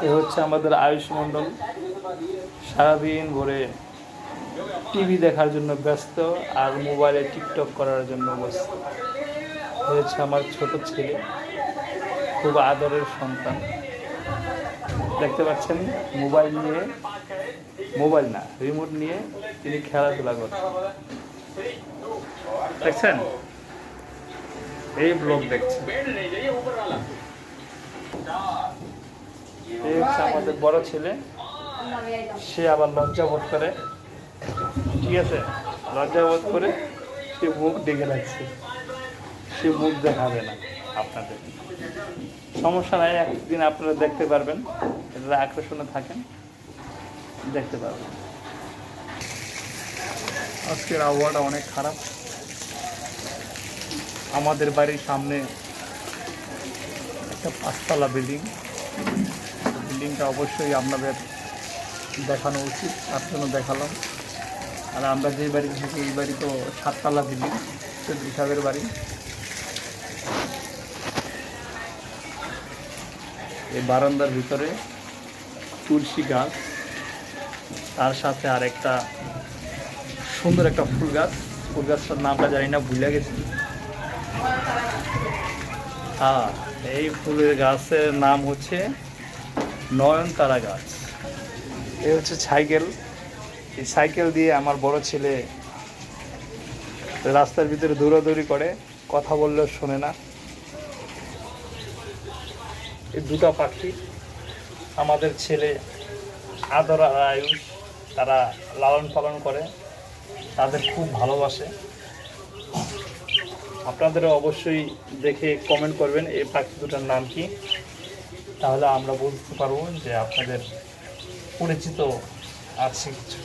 এ হচ্ছে আমাদের আয়ুষ মণ্ডল, সারাদিন ভরে টিভি দেখার জন্য ব্যস্ত আর মোবাইলে টিকটক করার জন্য ব্যস্ত। এ হচ্ছে আমার ছোট ছেলে, খুব আদরের সন্তান। দেখতে পাচ্ছেন মোবাইল না, রিমোট নিয়ে তিনি খেলাধুলা করছেন। দেখছেন, এই ব্লগ দেখছেন। এই হচ্ছে আমাদের বড় ছেলে, সে আবার লজ্জা বোধ করে, ঠিক আছে, লজ্জা বোধ করে সে মুখ ডেকে রাখছে, সে মুখ দেখাবে না আপনাদের। সমস্যা নাই, একদিন আপনারা দেখতে পারবেন, এটা আকর্ষণে থাকেন, দেখতে পারবেন। আজকের আবহাওয়াটা অনেক খারাপ। আমাদের বাড়ির সামনে একটা 5তলা বিল্ডিংটা অবশ্যই আপনাদের দেখানো উচিত, তার জন্য দেখালাম। আর আমরা যে বাড়ি থাকি এই বাড়ি তো 7তলা বিল্ডিং, চৌধুরী সাহেবের বাড়ি। এই বারান্দার ভিতরে তুলসী গাছ, তার সাথে আর একটা সুন্দর একটা ফুল গাছটার নামটা জানি না, ভুলে গেছি। হ্যাঁ, এই ফুলের গাছের নাম হচ্ছে নয়নতারা গাছ। এই হচ্ছে সাইকেল, এই সাইকেল দিয়ে আমার বড় ছেলে রাস্তার ভিতরে দৌড়াদৌড়ি করে, কথা বললেও শোনে না। এই দুটো পাখি আমাদের ছেলে আদর আর আয়ুষ, তারা লালন পালন করে, তাদের খুব ভালোবাসে। আপনাদেরও অবশ্যই দেখে কমেন্ট করবেন এই পাখি দুটার নাম কি, তাহলে আমরা বুঝতে পারবো যে আপনাদের পরিচিত আছে কিছু।